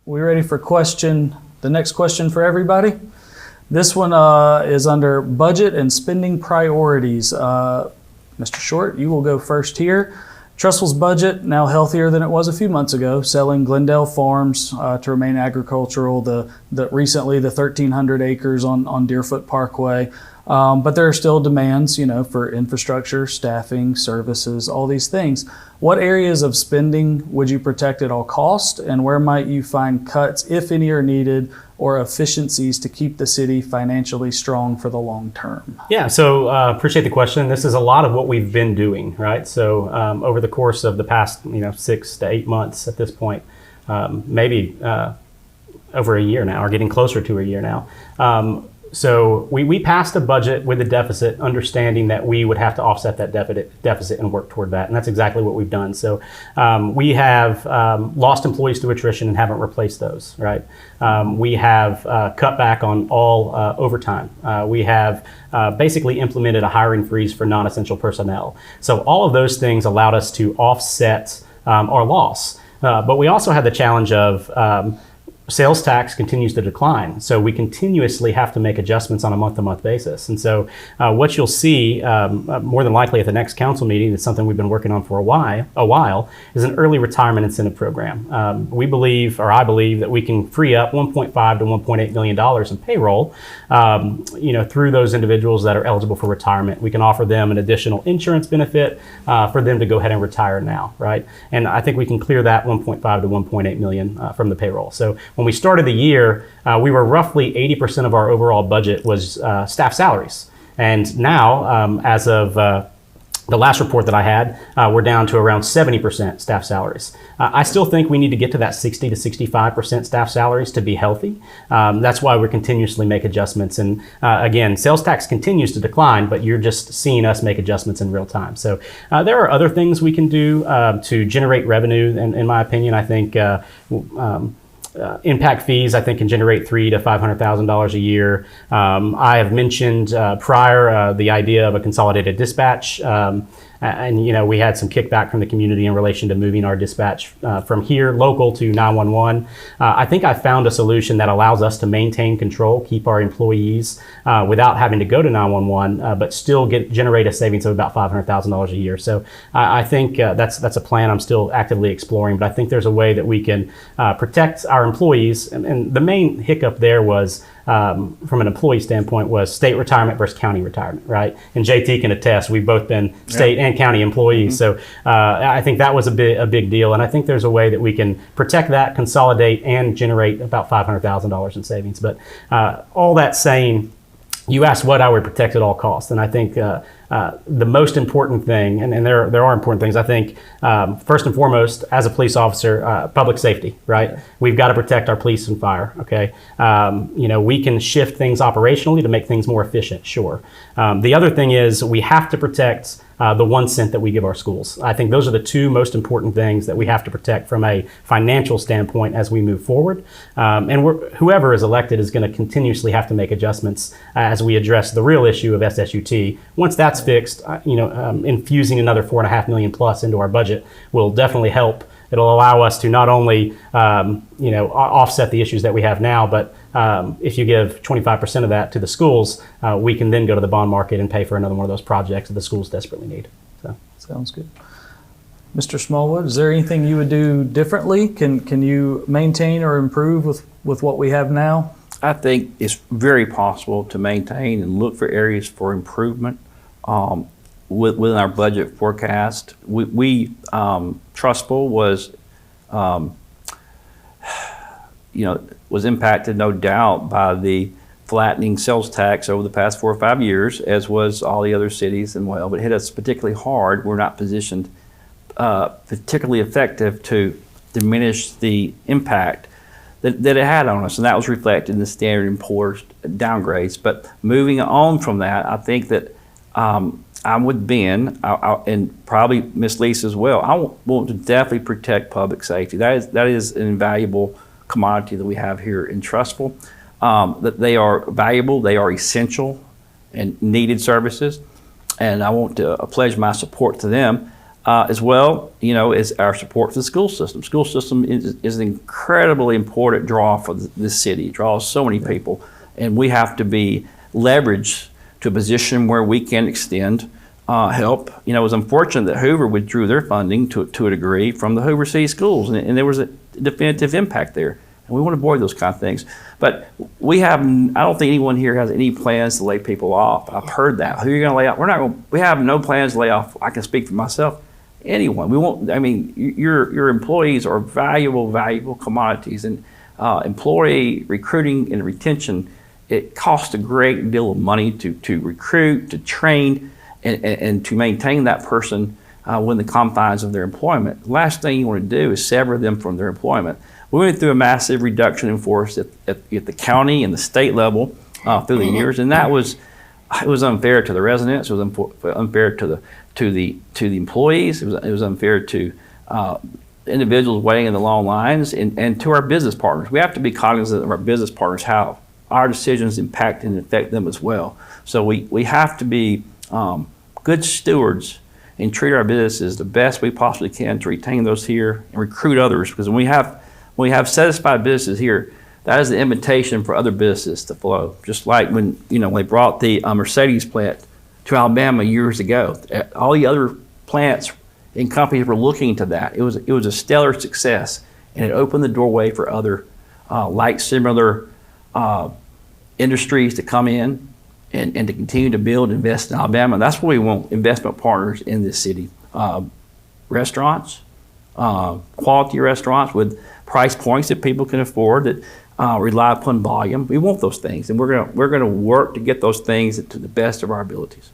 we ready for the next question for everybody? This one is under budget and spending priorities. Mr. Short, you will go first here. Trussville's budget now healthier than it was a few months ago, selling Glendale Farms to remain agricultural, recently the 1,300 acres on Deerfoot Parkway. But there are still demands, for infrastructure, staffing, services, all these things. What areas of spending would you protect at all cost, and where might you find cuts, if any, are needed, or efficiencies to keep the city financially strong for the long term? Yeah, so appreciate the question. This is a lot of what we've been doing, right? So over the course of the past, 6 to 8 months at this point, maybe over a year now, or getting closer to a year now. So we passed a budget with a deficit, understanding that we would have to offset that deficit and work toward that. And that's exactly what we've done. So we have lost employees through attrition and haven't replaced those, right? We have cut back on all overtime. We have basically implemented a hiring freeze for non-essential personnel. So all of those things allowed us to offset our loss. But we also had the challenge of sales tax continues to decline. So we continuously have to make adjustments on a month-to-month basis. And so what you'll see more than likely at the next council meeting, it's something we've been working on for a while, is an early retirement incentive program. I believe that we can free up $1.5 to $1.8 million in payroll, through those individuals that are eligible for retirement. We can offer them an additional insurance benefit for them to go ahead and retire now, right? And I think we can clear that 1.5 to 1.8 million from the payroll. So when we started the year, we were roughly 80% of our overall budget was staff salaries. And now, as of the last report that I had, we're down to around 70% staff salaries. I still think we need to get to that 60 to 65% staff salaries to be healthy. That's why we continuously make adjustments. And again, sales tax continues to decline, but you're just seeing us make adjustments in real time. So there are other things we can do to generate revenue. And in my opinion, I think impact fees, I think, can generate $300,000 to $500,000 a year. I have mentioned prior the idea of a consolidated dispatch. And we had some kickback from the community in relation to moving our dispatch from here local to 911. I think I found a solution that allows us to maintain control, keep our employees without having to go to 911, but still generate a savings of about $500,000 a year. So I think that's a plan I'm still actively exploring, but I think there's a way that we can protect our employees. And the main hiccup there was, from an employee standpoint, was state retirement versus county retirement, right? And JT can attest, we've both been state and county employees. Mm-hmm. So I think that was a big deal. And I think there's a way that we can protect that, consolidate, and generate about $500,000 in savings. But all that saying, you asked what I would protect at all costs. And I think the most important thing, and there are important things, I think, first and foremost, as a police officer, public safety, right? We've got to protect our police and fire, okay? We can shift things operationally to make things more efficient, sure. The other thing is we have to protect the 1 cent that we give our schools. I think those are the two most important things that we have to protect from a financial standpoint as we move forward. And whoever is elected is going to continuously have to make adjustments as we address the real issue of SSUT. Once that's fixed, infusing another $4.5 million plus into our budget will definitely help. It'll allow us to not only offset the issues that we have now, but if you give 25% of that to the schools, we can then go to the bond market and pay for another one of those projects that the schools desperately need. So sounds good. Mr. Smallwood, is there anything you would do differently? Can you maintain or improve with what we have now? I think it's very possible to maintain and look for areas for improvement. Within our budget forecast, we Trussville was impacted, no doubt, by the flattening sales tax over the past 4 or 5 years, as was all the other cities, and but it hit us particularly hard. We're not positioned particularly effective to diminish the impact that it had on us, and that was reflected in the Standard & Poor's downgrades. But moving on from that, I think that I'm with Ben, and probably Ms. Lisa as well. I want to definitely protect public safety. That is an invaluable commodity that we have here in Trussville. That they are valuable, they are essential and needed services, and I want to pledge my support to them. as well, is our support for the school system. School system is an incredibly important draw for this city. It draws so many people, and we have to be leveraged to a position where we can extend help. It was unfortunate that Hoover withdrew their funding to a degree from the Hoover City Schools, and there was a definitive impact there. And we want to avoid those kind of things. But I don't think anyone here has any plans to lay people off. I've heard that. Who are you going to lay off? We have no plans to lay off. I can speak for myself. Anyone. We won't, your employees are valuable commodities, and employee recruiting and retention, it costs a great deal of money to recruit, to train, and to maintain that person within the confines of their employment. The last thing you want to do is sever them from their employment. We went through a massive reduction in force at the county and the state level through the years, and it was unfair to the residents. It was unfair to the employees. It was unfair to individuals waiting in the long lines, and to our business partners. We have to be cognizant of our business partners, how our decisions impact and affect them as well. So we have to be good stewards and treat our businesses the best we possibly can to retain those here and recruit others. Because when we have satisfied businesses here, that is the invitation for other businesses to flow. Just like when they brought the Mercedes plant to Alabama years ago, all the other plants and companies were looking to that. It was a stellar success, and it opened the doorway for other like similar industries to come in and to continue to build and invest in Alabama. That's what we want, investment partners in this city. Restaurants, quality restaurants with price points that people can afford, that rely upon volume. We want those things, and we're gonna work to get those things to the best of our abilities.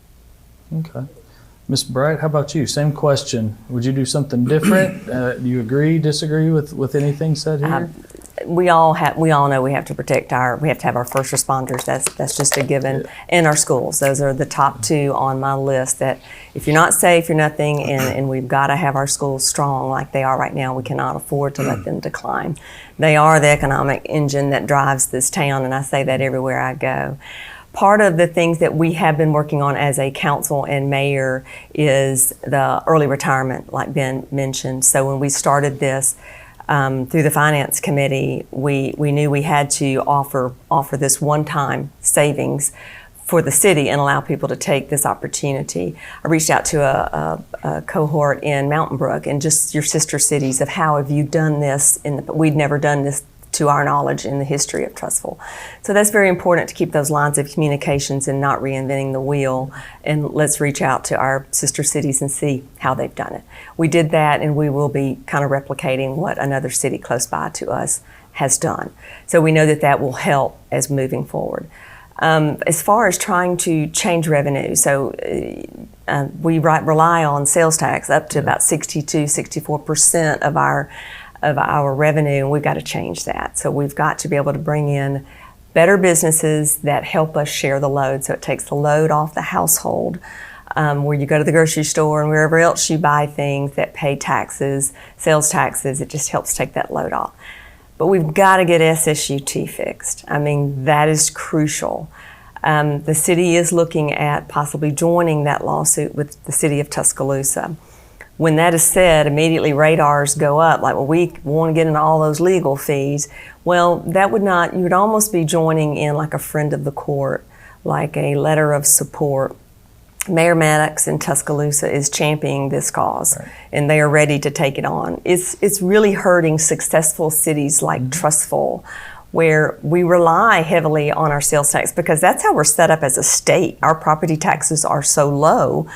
Okay. Ms. Bright, how about you? Same question. Would you do something different? Do you agree, disagree with anything said here? We all know we have to we have to have our first responders. That's just a given in our schools. Those are the top two on my list, that if you're not safe, you're nothing, and we've got to have our schools strong like they are right now. We cannot afford to let them decline. They are the economic engine that drives this town, and I say that everywhere I go. Part of the things that we have been working on as a council and mayor is the early retirement, like Ben mentioned. So when we started this through the finance committee, we knew we had to offer this one-time savings for the city and allow people to take this opportunity. I reached out to a cohort in Mountain Brook and just your sister cities of how have you done this. We'd never done this to our knowledge in the history of Trussville. So that's very important to keep those lines of communications and not reinventing the wheel. And let's reach out to our sister cities and see how they've done it. We did that, and we will be kind of replicating what another city close by to us has done. So we know that will help as moving forward. As far as trying to change revenue, so we rely on sales tax up to about 64% of our revenue, and we've got to change that. So we've got to be able to bring in better businesses that help us share the load. So it takes the load off the household, where you go to the grocery store and wherever else you buy things that pay taxes, sales taxes, it just helps take that load off. But we've got to get SSUT fixed. That is crucial. The city is looking at possibly joining that lawsuit with the city of Tuscaloosa. When that is said, immediately radars go up, like, well, we want to get into all those legal fees. Well, you would almost be joining in like a friend of the court, like a letter of support. Mayor Maddox in Tuscaloosa is championing this cause, right, and they are ready to take it on. It's really hurting successful cities like Trussville, where we rely heavily on our sales tax because that's how we're set up as a state. Our property taxes are so low.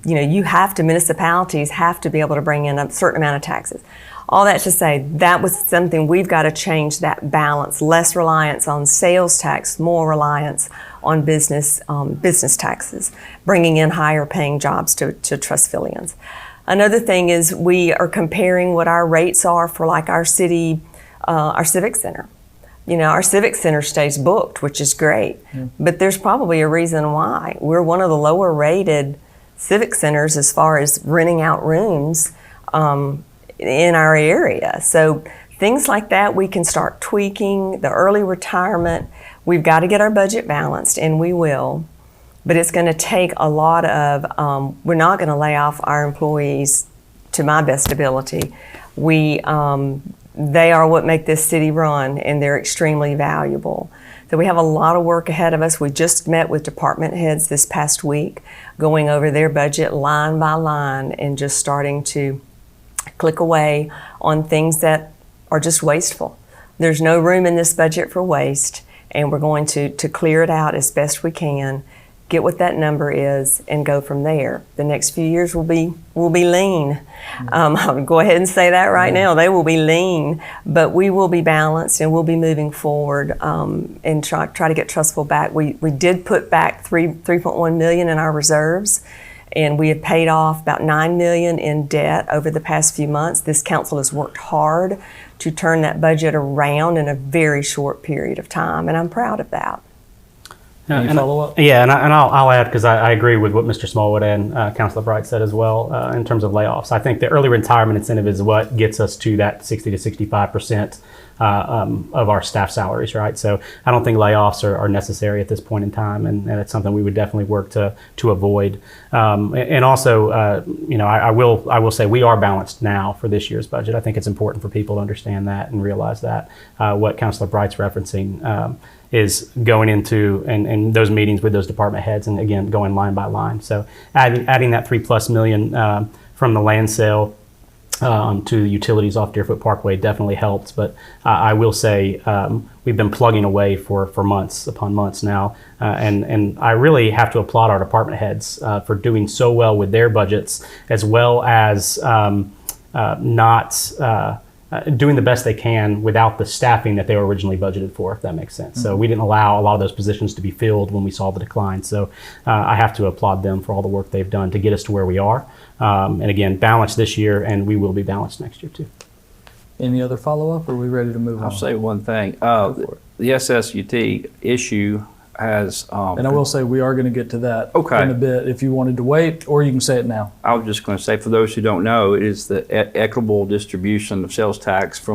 Municipalities have to be able to bring in a certain amount of taxes. All that to say, that was something we've got to change, that balance, less reliance on sales tax, more reliance on business taxes, bringing in higher paying jobs to Trussvillians. Another thing is we are comparing what our rates are for like our city, our civic center. Our civic center stays booked, which is great, but there's probably a reason why. We're one of the lower rated civic centers as far as renting out rooms in our area. So things like that we can start tweaking. The early retirement, we've got to get our budget balanced, and we will, but it's going to take a lot of, we're not going to lay off our employees to my best ability. We, they are what make this city run, and they're extremely valuable. So we have a lot of work ahead of us. We just met with department heads this past week, going over their budget line by line and just starting to click away on things that are just wasteful. There's no room in this budget for waste, and we're going to clear it out as best we can, get what that number is, and go from there. The next few years will be lean. I'll go ahead and say that right now. They will be lean, but we will be balanced, and we'll be moving forward and try to get Trussville back. We did put back $3.1 million in our reserves, and we have paid off about $9 million in debt over the past few months. This council has worked hard to turn that budget around in a very short period of time, and I'm proud of that. Any follow-up? Yeah, and I'll add, because I agree with what Mr. Smallwood and Councilor Bright said as well in terms of layoffs. I think the early retirement incentive is what gets us to that 60 to 65% of our staff salaries, right? So I don't think layoffs are necessary at this point in time, and it's something we would definitely work to avoid. And also, I will say we are balanced now for this year's budget. I think it's important for people to understand that and realize that what Councilor Bright's referencing is going into and those meetings with those department heads, and again going line by line. So adding that $3+ million from the land sale to the utilities off Deerfoot Parkway definitely helped. But I will say we've been plugging away for months upon months now, and I really have to applaud our department heads for doing so well with their budgets, as well as doing the best they can without the staffing that they were originally budgeted for, if that makes sense. So we didn't allow a lot of those positions to be filled when we saw the decline. So I have to applaud them for all the work they've done to get us to where we are. And again, balanced this year, and we will be balanced next year too. Any other follow-up, or are we ready to move on? I'll say one thing. The SSUT issue has... and I will say we are going to get to that Okay. in a bit if you wanted to wait, or you can say it now. I was just going to say, for those who don't know, it is the equitable distribution of sales tax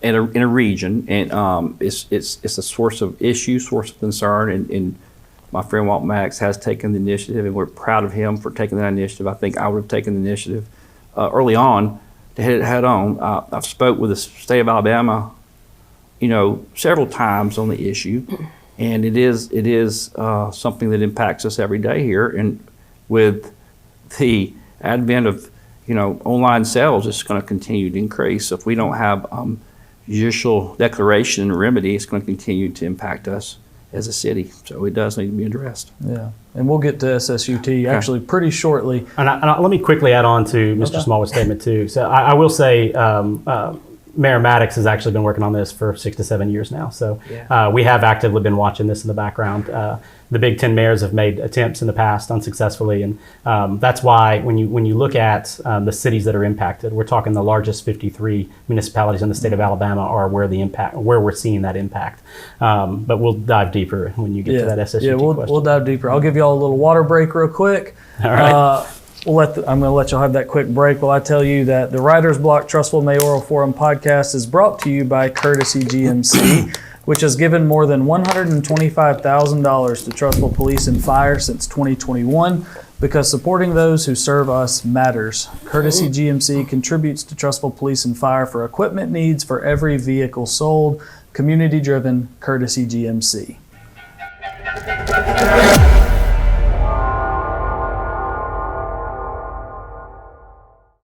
in a region, and it's a source of issue, source of concern, and my friend Walt Max has taken the initiative, and we're proud of him for taking that initiative. I think I would have taken the initiative early on to hit it head on. I've spoke with the state of Alabama, several times on the issue, and it is something that impacts us every day here. And with the advent of online sales, it's going to continue to increase. So if we don't have judicial declaration and remedy, it's going to continue to impact us as a city. So it does need to be addressed. Yeah, and we'll get to SSUT actually pretty shortly. And let me quickly add on to Mr. Smallwood's statement too. So I will say Mayor Maddox has actually been working on this for 6 to 7 years now. So we have actively been watching this in the background. The Big Ten mayors have made attempts in the past unsuccessfully, and that's why when you look at the cities that are impacted, we're talking the largest 53 municipalities in the state of Alabama are where we're seeing that impact. But we'll dive deeper when you get to that SSUT question. We'll dive deeper. I'll give you all a little water break real quick. All right. I'm going to let y'all have that quick break while I tell you that the Writer's Block Trussville Mayoral Forum podcast is brought to you by Courtesy GMC, which has given more than $125,000 to Trussville Police and Fire since 2021, because supporting those who serve us matters. Courtesy GMC contributes to Trussville Police and Fire for equipment needs for every vehicle sold. Community-driven, Courtesy GMC.